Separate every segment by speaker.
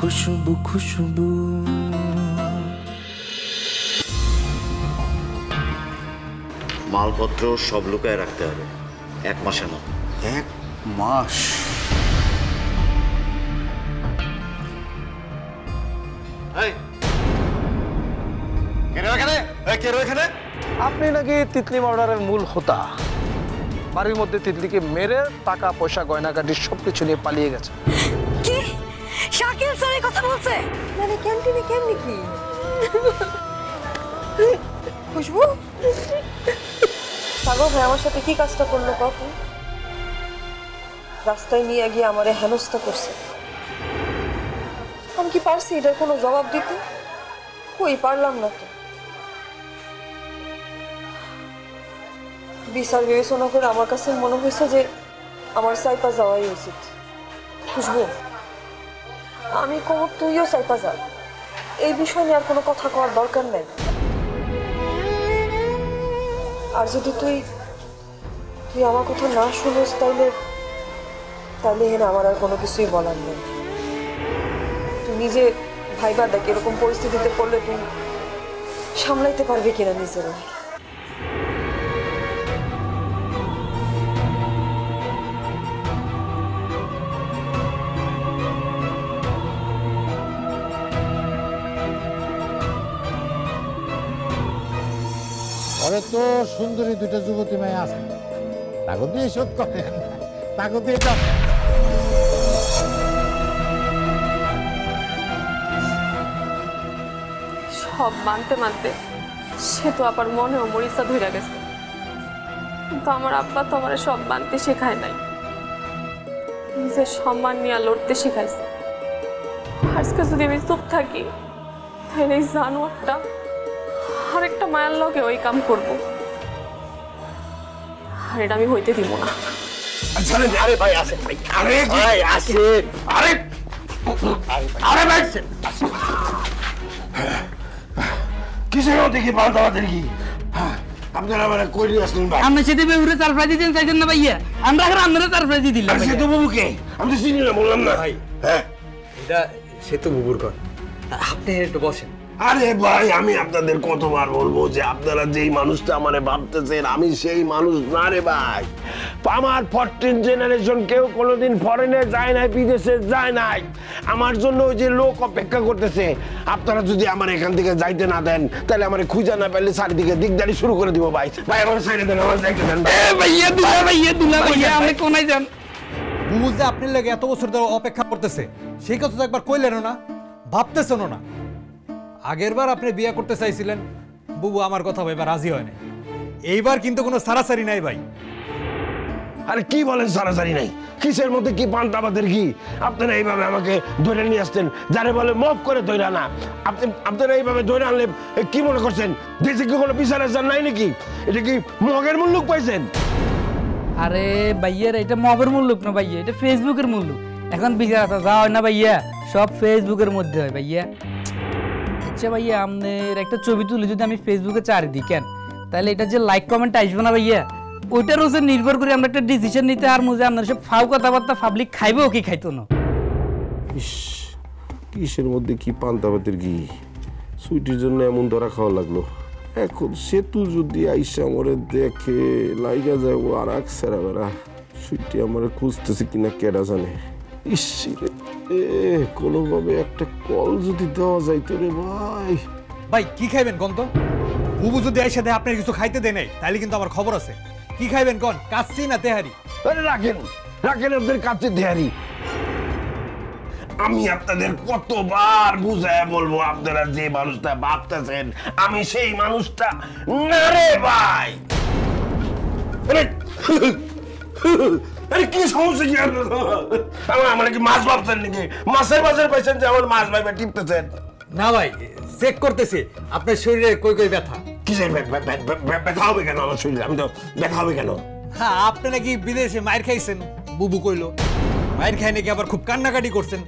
Speaker 1: খুশবু খুশবু।
Speaker 2: মালপত্র সব লুকায় রাখতে হবে 1 মাসের মতো।
Speaker 3: 1 মাস?
Speaker 4: আপনি নাকি তিতলি মার্ডারের মূল হোতা। বাড়ির মধ্যে তিতলিকে মেরে টাকা পয়সা গয়নাগাটি সবকিছু নিয়ে পালিয়ে গেছে।
Speaker 5: কি শাকিল স্যার এই কথা বলছে? মানে ক্যান্টিনে কেমনি কি খুশবু
Speaker 6: সাগর ভাই আমার সাথে কি কাজটা করলো কখন? রাস্তায় নিয়ে গিয়ে আমারে হেনস্থা করছে। আমি কি পারছি এটার কোনো জবাব দিতে? কই পারলাম না তো। বিচার বিবেচনা করে আমার কাছে মনে হয়েছে যে আমার সাইপা যাওয়াই উচিত। খুশবু আমি কোনো তুইও সাইপা যা, এই বিষয় নিয়ে আর কোনো কথা কওয়ার দরকার নাই। আর যদি তুই আমার কথা না শুনিস তাইলে হেন আমার আর কোনো কিছুই বলার নেই। তুই নিজে ভাইবা দেখ এরকম পরিস্থিতিতে পড়লে তুই সামলাইতে পারবি কিনা নিজের।
Speaker 7: ঘরে তো সুন্দরী 2টা যুবতী মেয়ে আছে, তাকে দিয়ে শোধ করেন, তাকে দিয়ে
Speaker 8: সব মানতে মানতে সে তো আবার মনেও মরিচা ধরে গেছে। কিন্তু আমার আব্বা তো আমার সব মানতে শেখায় নাই, নিজের সম্মান নিয়ে লড়তে শেখাইছে। আজকে যদি আমি চুপ থাকি তাহলে এই জানোয়ারটা আরেকটা মায়ের লগে ওই কাম করবো, আর এটা আমি হইতে দিব না।
Speaker 3: আরে ভাই আসেন ভাই, আরে ভাই আসেন, আরে আরে ভাই কিসের দেখি বাঁধাবাদের কি আপনারা মানে কইলি আসলেন ভাই?
Speaker 9: আমরা সেটা বেউরে সারপ্রাইজ দিতেন চাইছেন না ভাইয়া, আমরা এখন আপনারা সারপ্রাইজ দিলাম।
Speaker 3: সে তো বাবুকে আমি তো চিনি না, বললাম না ভাই। হ্যাঁ
Speaker 10: এটা সে তো বুবুর ঘর, আপনি একটু বসেন।
Speaker 3: আরে ভাই আমি আপনাদের কতবার বলবো যে আপনারা যেই মানুষটা আমারে ভাবতেছেন আমি সেই মানুষ না রে ভাই। আমার 14 জেনারেশন কেউ কোনোদিন ফরেনে যায় নাই, বিদেশে যায় নাই, আমার জন্য ওই যে লোক অপেক্ষা করতেছে। আপনারা যদি আমার এখান থেকে যাইতে না দেন তাহলে আমার খুঁজে না পেলে চারিদিকে দিকদারি শুরু করে দিব ভাই। ভাই আমার সাইডে দেন, আমার যাইতে দেন
Speaker 9: ভাইয়া। দুলা ভাইয়া আপনি কোনায় যান?
Speaker 10: বুবু যে আপনার লাগে এত বছর ধরে অপেক্ষা করতেছে সেই কথা তো একবার কইলেন না, ভাবতেছেন না। আগের বার আপনি বিয়ে করতে চাইছিলেন, বুবু আমার কথা এবার রাজি হয় না। এইবার কিন্তু কোনো সারাসারি নাই ভাই।
Speaker 3: আরে কি বলেন সারাসারি নাই? কিসের মধ্যে কি পান্তাবাদের কি? আপনারা এইভাবে আমাকে ধরে নিয়ে আসতেন, যারে বলে মাফ করে ধরে না। আপনারা এইভাবে ধরে আনলে কি মনে করছেন দেশে কি কোনো বিচার আচার নাই নাকি? এটা কি মগের মুল্লুক পাইছেন?
Speaker 9: আরে ভাইয়ার এটা মবের মুল্লুক না ভাইয়া, এটা ফেসবুকের মুল্লুক। এখন বিচার আচার যা হয় না ভাইয়া, সব ফেসবুকের মধ্যে হয় ভাইয়া। আচ্ছা ভাইয়া আপনার একটা ছবি তুলে যদি আমি ফেসবুকে চারি দিই কেন, তাহলে এটা যে লাইক কমেন্ট আসবে না ভাইয়া, ওইটার উপর নির্ভর করে আমরা একটা ডিসিশন নিতে আর মুঝে আপনার সব ফাউ কথাবার্তা পাবলিক খাইবেও কি খাইতো না।
Speaker 3: কিসের মধ্যে কি পান্তাবাদের কি? সুইটির জন্য এমন ধরা খাওয়া লাগলো। এখন সেতু যদি আইসা আমারে দেখে লাইগা যায় ও আর এক সেরা বেড়া। সুইটি আমার খুঁজতেছে কিনা কেডা জানে। কোনোভাবে একটা কল যদি দেওয়া যাইতো রে ভাই।
Speaker 10: ভাই কি খাইবেন কোন তো? বুবু যদি আইসা দেয় আপনার কিছু খাইতে দেয় নাই তাহলে কিন্তু আমার খবর আছে। কি খাইবেন কোন? কাচ্চি না তেহারি?
Speaker 3: আরে রাখেন আপনাদের কাছে তেহারি। আমি আপনাদের কতবার বুঝায় বলবো, আপনারা যে মানুষটা ভাবতেছেন আমি সেই মানুষটা না রে ভাই। আরে কি সমস্যা কি আমার কি মাছ ভাবছেন নাকি? মাছের বাজার পাইছেন যে আমার মাছ ভাইবা টিপতেছেন?
Speaker 10: না ভাই চেক করতেছি আপনার শরীরে কই কই ব্যথা।
Speaker 3: কিসের ব্যথা হবে কেন আমার শরীরে? আমি তো ব্যথা হবে কেন?
Speaker 10: হ্যাঁ আপনি নাকি বিদেশে মায়ের খাইছেন, বুবু কইলো। মায়ের খাই নাকি আবার খুব কান্নাকাটি করছেন,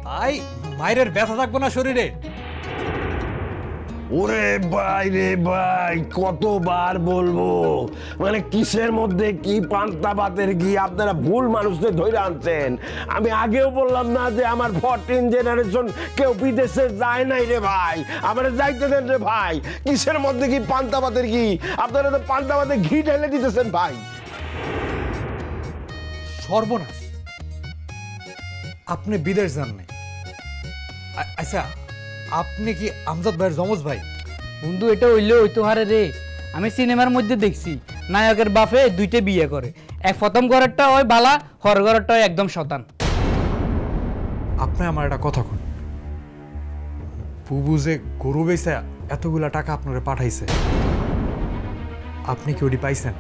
Speaker 10: তাই মায়ের ব্যথা থাকবো না শরীরে।
Speaker 3: ওরে ভাই রে ভাই, কতবার বলবো, মানে কিসের মধ্যে কি পান্তা ভাতের ঘি, আপনারা ভুল মানুষদের ধরে আনছেন। আমি আগেও বললাম না যে আমার 14 জেনারেশন কেউ বিদেশে যায় নাই রে ভাই, আমার যাইতে দেন রে ভাই। কিসের মধ্যে কি পান্তা ভাতের ঘি, আপনারা তো পান্তা ভাতে ঘি ঢেলে দিতেছেন ভাই।
Speaker 10: সর্বনাশ, আপনি বিদেশ যান নাই। আচ্ছা, আপনি কি আমজাদ ভাইয়ের যমজ ভাই?
Speaker 9: বন্ধু এটা হইলে হইতো হারে রে, আমি সিনেমার মধ্যে দেখছি নায়কের বাপে 2টে বিয়ে করে, এক প্রথম ঘরেরটা হয় বালা, হর ঘরেরটা হয় একদম শতান।
Speaker 10: আপনি আমার একটা কথা কোন, বুবু যে গরু বেচা এতগুলা টাকা আপনারে পাঠাইছে, আপনি কি ওটি পাইছেন?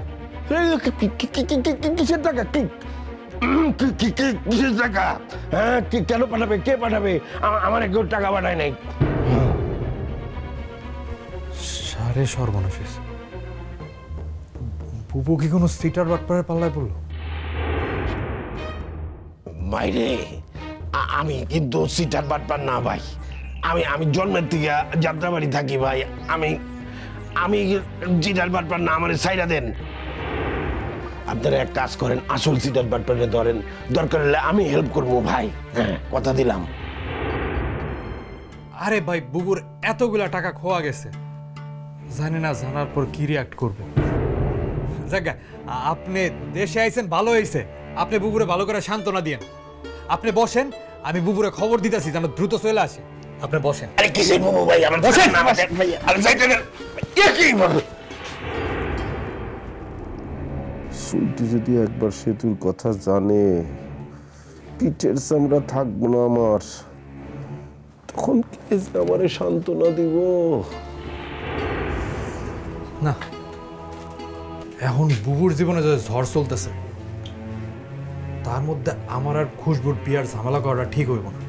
Speaker 3: কিসের টাকা? কিসের টাকা? হ্যাঁ, কেন পাঠাবে? কে পাঠাবে? আমার কেউ টাকা পাঠায় নাই।
Speaker 10: সারে সর্বনাশ হয়েছে। বুবু কি কোনো সিটার বাটপাড়ের পাল্লায় পড়লো?
Speaker 3: বাইরে আমি কিন্তু সিটার বাটপার না ভাই। আমি জন্মের থেকে যাত্রাবাড়ি থাকি ভাই। আমি সিটার বাটপার না, আমার সাইডা দেন। আপনারা এক কাজ করেন, আসল সিটার বাটপারে ধরেন, দরকার হলে আমি হেল্প করবো ভাই। হ্যাঁ, কথা দিলাম।
Speaker 10: আরে ভাই, বুবুর এতগুলা টাকা খোয়া গেছে, জানি না জানার পর কি রিয়াক্ট করবো। জায়গা, আপনি দেশে আইছেন ভালো হয়েছে, আপনি বুবুরে ভালো করে সান্ত্বনা দিয়েন। আপনি বসেন, আমি বুবুরে খবর দিতেছি যেন দ্রুত চলে আসে। আপনি বসেন।
Speaker 3: আরে কিসের বাবু ভাই, আমার বসেন না ভাই। আরে যাইতে দেন। কি বল?
Speaker 1: সুইটি যদি একবার সেতুর কথা জানে, পিঠের চামড়া থাকবো না আমার, তখন কে যে আমারে সান্ত্বনা দিব?
Speaker 10: না, এখন বুবুর জীবনে যে ঝড় চলতেছে, তার মধ্যে আমার আর খুশবুর বিয়ার ঝামেলা করাটা ঠিক হইব না।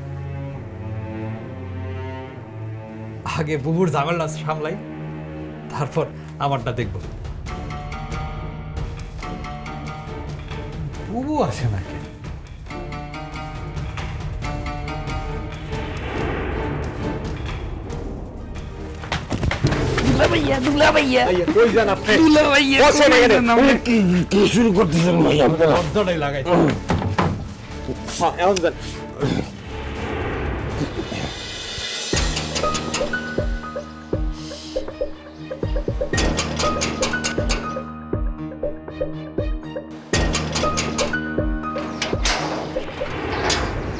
Speaker 10: আগে বুবুর ঝামেলা সামলাই, তারপর আমারটা দেখব। বুবু আসে নাকি?
Speaker 3: কি শুরু করতেছেন ভাই?
Speaker 10: দরজাটাই লাগাই।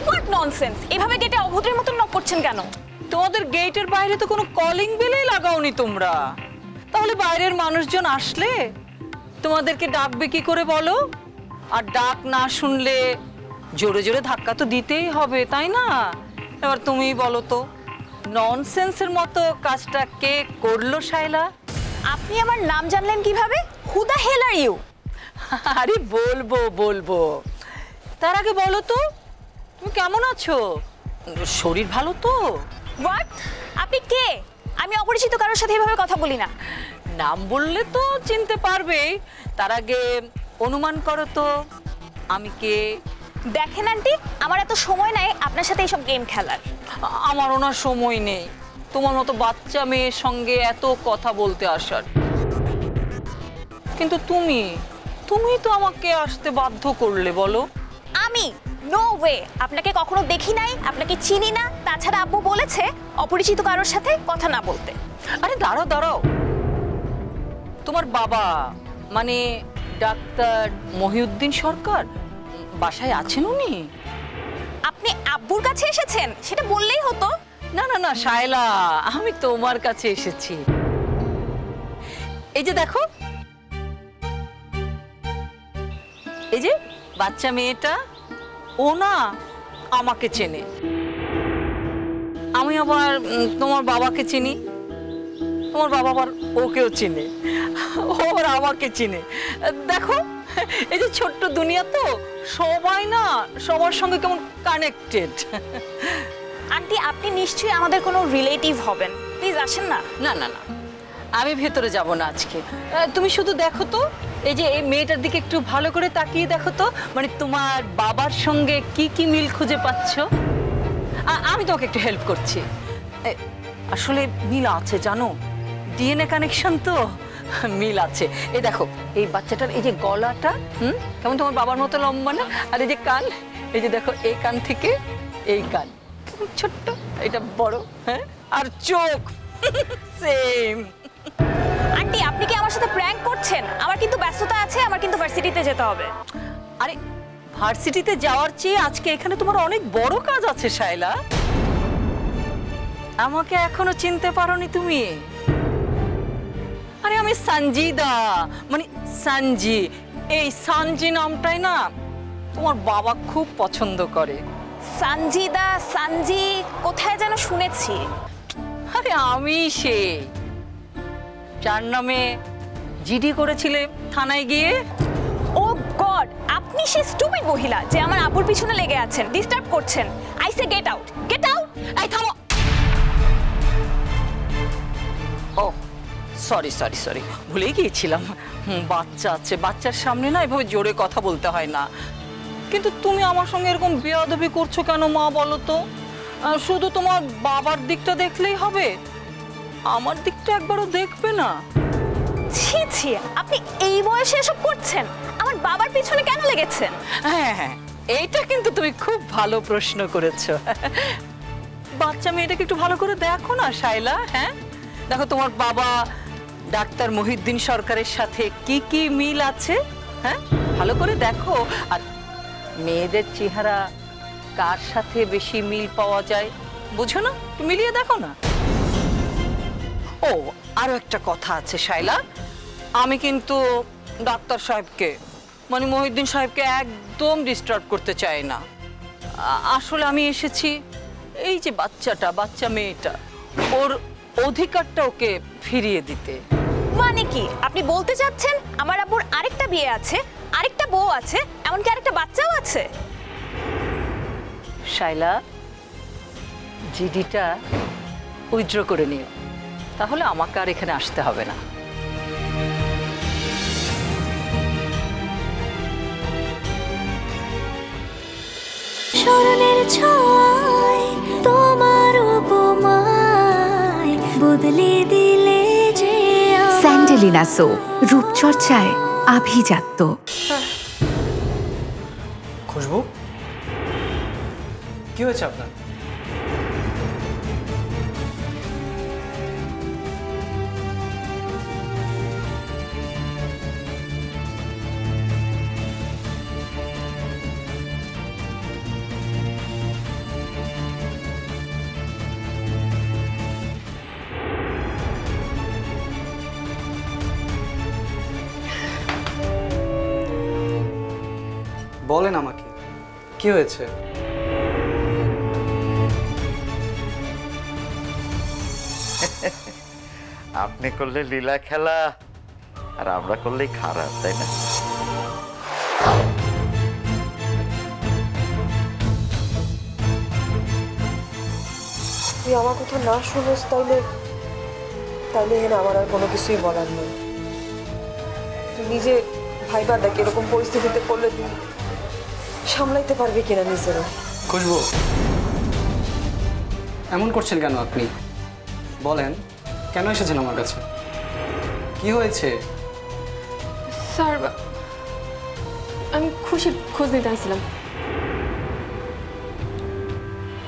Speaker 5: What nonsense! এভাবে গেটে অভদ্রের মতন নক করছেন কেন?
Speaker 11: তোমাদের গেটের বাইরে তো কোনো কলিং বেলই লাগাওনি তোমরা, তাহলে বাইরের মানুষজন আসলে তোমাদেরকে ডাকবে কি করে বলো? আর ডাক না শুনলে জোরে জোরে ধাক্কা তো দিতেই হবে, তাই না? এবার তুমিই বলো তো, ননসেন্সের মতো কাজটা কে করলো শায়লা?
Speaker 5: আপনি আমার নাম জানলেন কিভাবে? Who the hell are you?
Speaker 11: আরে বলবো বলবো, তার আগে বলো তো তুমি কেমন আছো? শরীর ভালো তো?
Speaker 5: হোয়াট? আপনি কে? আমি অপরিচিত কারোর সাথে এভাবে কথা বলি না।
Speaker 11: নাম বললে তো চিনতে পারবে, তার আগে অনুমান করো তো আমি কে?
Speaker 5: দেখেন আন্টি, আমার এত সময় নাই আপনার সাথে এইসব গেম খেলার।
Speaker 11: আমারও না সময় নেই তোমার মতো বাচ্চা মেয়ের সঙ্গে এত কথা বলতে আসার। কিন্তু তুমি তো আমাকে আসতে বাধ্য করলে বলো।
Speaker 5: আমি? No way! আপনাকে কখনো দেখি নাই, আপনাকে চিনি না। তাছাড়া আব্বু বলেছে অপরিচিত কারোর সাথে কথা না বলতে।
Speaker 11: আরে দাঁড়াও দাঁড়াও, তোমার বাবা মানে ডাক্তার মহিউদ্দিন সরকার বাসায় আছেন উনি?
Speaker 5: আপনি আব্বুর কাছে এসেছেন সেটা বললেই হতো।
Speaker 11: না না না শায়লা, আমি তোমার কাছে এসেছি। এই যে দেখো, এই যে বাচ্চা মেয়েটা, ও না আমাকে চেনে, আমি আবার তোমার বাবাকে চিনি, তোমার বাবা আবার ওকেও চিনে, ও আবার আমাকে চিনে। দেখো, এই যে ছোট্ট দুনিয়া তো, সবাই না সবার সঙ্গে কেমন কানেক্টেড।
Speaker 5: আন্টি, আপনি নিশ্চয়ই আমাদের কোনো রিলেটিভ হবেন, প্লিজ আসেন না।
Speaker 11: না না না, আমি ভেতরে যাব না আজকে। তুমি শুধু দেখো তো, এই যে এই মেয়েটার দিকে একটু ভালো করে তাকিয়ে দেখো তো, মানে তোমার বাবার সঙ্গে কি কি মিল খুঁজে পাচ্ছ। আমি তোমাকে একটু হেল্প করছি। আসলে মিল আছে জানো, ডিএনএ কানেকশন তো মিল আছে। এই দেখো এই বাচ্চাটার এই যে গলাটা কেমন তোমার বাবার মতো লম্বা না, আর এই যে কান, এই যে দেখো এই কান থেকে এই কান ছোট্ট, এটা বড়, হ্যাঁ, আর চোখ সেম।
Speaker 5: আন্টি আপনি কি আমার সাথে প্র্যাঙ্ক করছেন? আমার কিন্তু ব্যস্ততা আছে, আমার কিন্তু ভার্সিটিতে যেতে হবে।
Speaker 11: আরে ভার্সিটিতে যাওয়ার চেয়ে আজকে এখানে তোমার অনেক বড় কাজ আছে শায়লা। আমাকে এখনো চিনতে পারোনি তুমি? আরে আমি সঞ্জিদা, মানে সঞ্জি। এই সঞ্জি নামটাই না তোমার বাবা খুব পছন্দ করে।
Speaker 5: সঞ্জিদা, সঞ্জি কোথায় যেন শুনেছি।
Speaker 11: আরে আমি সে যার নামে জিডি করেছিলে থানায় গিয়ে।
Speaker 5: ও গড, আপনি সেই স্টুপিড মহিলা যে আমার আব্বুর পিছনে লেগে আছেন, ডিস্টার্ব করছেন। I say get out, get out.
Speaker 11: এই থামো। ও সরি সরি সরি, ভুলেই গিয়েছিলাম। বাচ্চা আছে, বাচ্চার সামনে না এভাবে জোরে কথা বলতে হয় না। কিন্তু তুমি আমার সঙ্গে এরকম বেয়াদবি করছো কেন মা, বলো তো? শুধু তোমার বাবার দিকটা দেখলেই হবে? আমার দিকটা একবারও দেখবে না?
Speaker 5: ছি ছি, আপনি এই বয়সে এসব করছেন? আমার বাবার পিছনে কেন লেগেছেন?
Speaker 11: হ্যাঁ হ্যাঁ, এইটা কিন্তু তুমি খুব ভালো প্রশ্ন করেছো। বাচ্চা মেয়েটাকে একটু ভালো করে দেখো না শায়লা। হ্যাঁ দেখো তোমার বাবা ডাক্তার মহিউদ্দিন সরকারের সাথে কি কি মিল আছে, হ্যাঁ ভালো করে দেখো। আর মেয়েদের চেহারা কার সাথে বেশি মিল পাওয়া যায় বুঝো না, একটু মিলিয়ে দেখো না। ও আরো একটা কথা আছে শায়লা, আমি কিন্তু ডাক্তার সাহেবকে মানে মহিউদ্দিন সাহেবকে একদম ডিস্টার্ব করতে চাই না। আসলে আমি এসেছি এই যে বাচ্চাটা, বাচ্চা মেয়েটা, ওর অধিকারটা ওকে ফিরিয়ে দিতে।
Speaker 5: মানে কি আপনি বলতে চাচ্ছেন আমার আব্বুর আরেকটা বিয়ে আছে, আরেকটা বউ আছে, এমনকি আরেকটা বাচ্চাও আছে?
Speaker 11: শায়লা জিডিটা উইথড্র করে নিও, তাহলে আমাকে আর এখানে আসতে হবে না।
Speaker 12: স্মরণের ছয় তোমার উপমায় বদলে দিলে যে
Speaker 13: স্যান্ডেলিনা সো, রূপচর্চায় আভিজাত্য।
Speaker 14: খুশবু, কি হয়েছে আপনার? বলেন আমাকে, কি হয়েছে?
Speaker 2: আপনি করলে লীলা খেলা আর আমরা করলেই খারাপ, তাই না?
Speaker 6: তুই আমার কথা না শুনোস তাইলে তাইলে হেনা আমার আর কোনো কিছুই বলার নেই। তুই নিজে ভাইবা দেখ এরকম পরিস্থিতিতে পড়লে তুই সামলাইতে পারবি কিনা নিজেরও।
Speaker 14: খুশবু, এমন করছেন কেন আপনি? বলেন কেন এসেছেন আমার কাছে, কি হয়েছে?
Speaker 8: স্যার আমি খুশির খোঁজ নিতে আসছিলাম।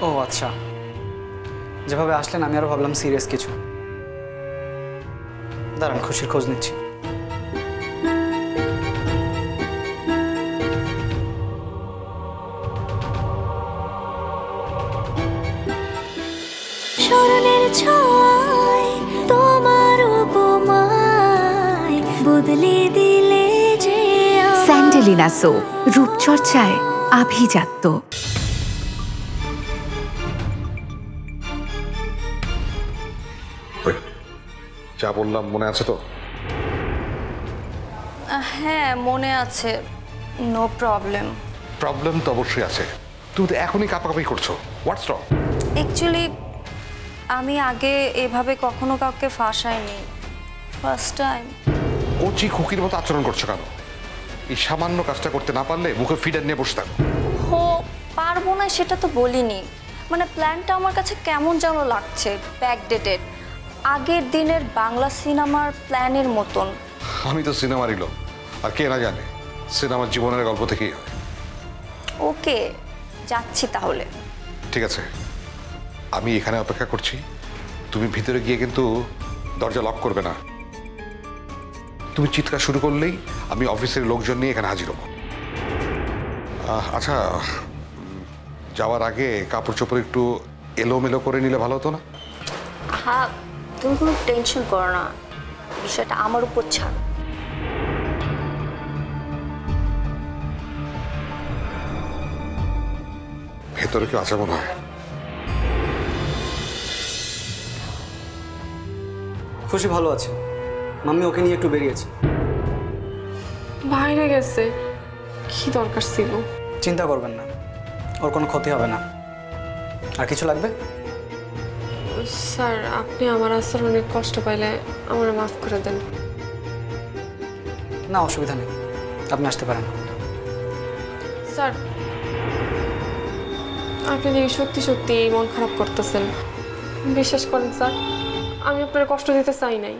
Speaker 14: ও আচ্ছা, যেভাবে আসলেন আমি আরো ভাবলাম সিরিয়াস কিছু। দাঁড়ান, খুশির খোঁজ নিচ্ছি।
Speaker 12: স্মরণের ছয় তোমার উপমায় বদলে দিলে যে
Speaker 13: স্যান্ডেলিনা সো, রূপচর্চায় আভিজাত্য।
Speaker 15: যা বললাম মনে আছে তো?
Speaker 16: হ্যাঁ মনে আছে, নো প্রবলেম।
Speaker 15: প্রবলেম তো অবশ্যই আছে, তুমি তো এখনই কাঁপাকাঁপি করছো। হোয়াটস রং?
Speaker 16: অ্যাকচুয়ালি আমি আগে এভাবে কখনো কাউকে ফাঁসাইনি, ফার্স্ট টাইম।
Speaker 15: কচি খুকির মতো আচরণ করছো কেন? এই সামান্য কাজটা করতে না পারলে মুখে ফিডার নিয়ে বসে থাকো।
Speaker 16: হো পারবো না সেটা তো বলিনি, মানে প্ল্যানটা আমার কাছে কেমন যেন লাগছে, ব্যাকডেটেড, আগের দিনের বাংলা সিনেমার প্ল্যানের মতন।
Speaker 15: আমি তো সিনেমারই লোক, আর কে না জানে সিনেমার জীবনের গল্প থেকেই হয়।
Speaker 16: ওকে, যাচ্ছি তাহলে।
Speaker 15: ঠিক আছে, আমি এখানে অপেক্ষা করছি। তুমি ভিতরে গিয়ে কিন্তু দরজা লক করবে না। তুমি চিৎকার শুরু করলেই আমি অফিসের লোকজন নিয়ে এখানে হাজির হব। আচ্ছা, যাওয়ার আগে কাপড় চোপড় একটু এলোমেলো করে নিলে ভালো হতো না?
Speaker 16: হ্যাঁ, তুমি কোনো টেনশন করো না, বিষয়টা আমার উপর ছাড়ো।
Speaker 15: ভেতরে কেউ আছে মনে হয়।
Speaker 14: খুশি ভালো আছে, মাম্মি ওকে নিয়ে একটু বেরিয়েছে।
Speaker 8: বাইরে গেছে, কি দরকার ছিল?
Speaker 14: চিন্তা করবেন না, ওর কোনো ক্ষতি হবে না। আর কিছু লাগবে?
Speaker 8: স্যার, আপনি আমার আচরণে কষ্ট পাইলে আমার মাফ করে দেন।
Speaker 14: না, অসুবিধা নেই, আপনি আসতে পারেন।
Speaker 8: স্যার, আপনি দেখি সত্যি সত্যি মন খারাপ করতেছেন। বিশ্বাস করেন স্যার, আমি আপনার কষ্ট দিতে চাই নাই।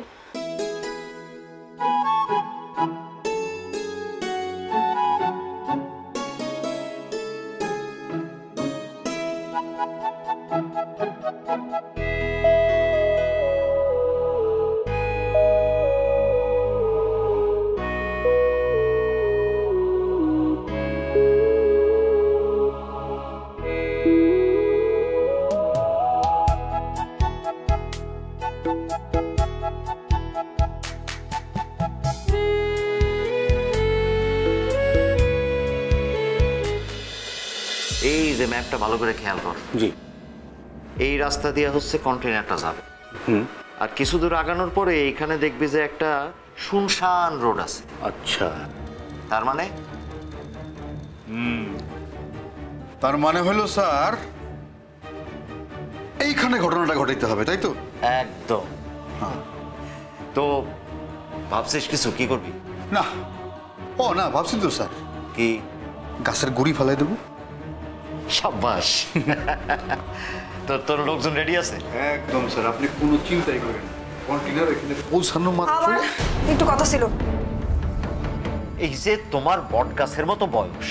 Speaker 2: এই যে ম্যাপটা ভালো করে খেয়াল কর।
Speaker 3: জি।
Speaker 2: এই রাস্তা দিয়ে হচ্ছে কন্টেইনারটা যাবে। আর কিছু দূর আগানোর পরে এইখানে দেখবি যে একটা শুনশান রোড আছে।
Speaker 3: আচ্ছা,
Speaker 2: তার মানে?
Speaker 17: তার মানে হলো স্যার, এইখানে ঘটনাটা ঘটাইতে হবে, তাই তো?
Speaker 2: একদম। তো ভাবছিস কিছু, কি করবি?
Speaker 17: না, ও না, ভাবছি তো স্যার,
Speaker 2: কি
Speaker 17: গাছের গুড়ি ফেলাই দেবো।
Speaker 2: সাব্বাস। তোর লোকজন রেডি আছে?
Speaker 17: একদম স্যার, আপনি কোনো চিন্তাই করেন। কন্টেইনার এখানে পৌঁছানো মাত্র।
Speaker 6: একটু কথা ছিল।
Speaker 2: এই যে তোমার বট গাছের মতো বয়স,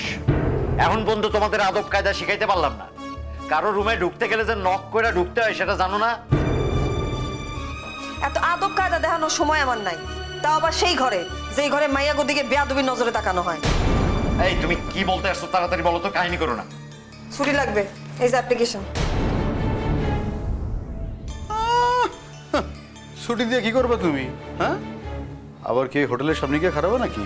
Speaker 2: এখন পর্যন্ত তোমাদের আদব কায়দা শিখাইতে পারলাম না। কারো রুমে ঢুকতে গেলে যে নক করে ঢুকতে হয় সেটা জানো না?
Speaker 6: এত আদব কায়দা দেখানোর সময় আমার নাই, তাও আবার সেই ঘরে যেই ঘরে মাইয়া গদিকে বেয়াদবির নজরে তাকানো হয়।
Speaker 2: এই তুমি কি বলতে আসছো, তাড়াতাড়ি বলো তো, কাহিনী করো না।
Speaker 6: ছুটি লাগবে, এই যে অ্যাপ্লিকেশন।
Speaker 17: ছুটি দিয়ে কি করবে তুমি? হ্যাঁ, আবার কি হোটেলের সামনে গিয়ে খারাপ নাকি?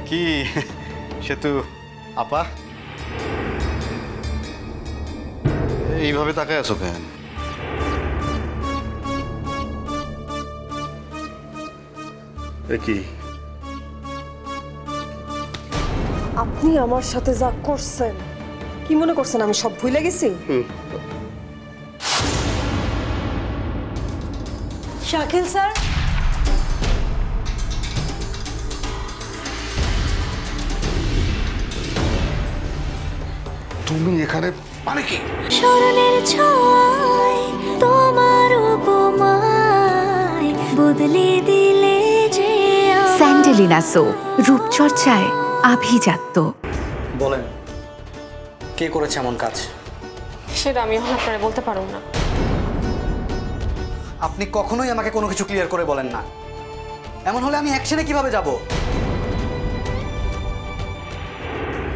Speaker 17: কি সেতু আপা, এইভাবে তাকায় আছো কেন? কি
Speaker 6: আপনি আমার সাথে যা করছেন, কি মনে করছেন আমি সব ভুলে গেছি? শাকিল স্যার,
Speaker 15: তুমি এখানে মানে কি?
Speaker 12: স্মরণের ছোঁয়ায় তোমার উপমায় বদলে দিলে যে
Speaker 13: স্যান্ডেলিনা সো, রূপচর্চায় আভিজাত্য।
Speaker 14: বলেন, কে করেছে এমন কাজ?
Speaker 8: সেটা আমি এখন আপনারা বলতে পারব না।
Speaker 14: আপনি কখনোই আমাকে কোনো কিছু ক্লিয়ার করে বলেন না। এমন হলে আমি অ্যাকশনে কিভাবে যাব?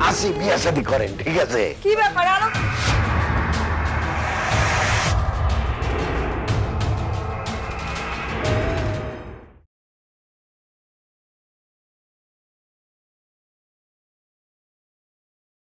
Speaker 3: আসি, বিয়ে শাদী করেন, ঠিক আছে?
Speaker 6: কি ব্যাপার? আরো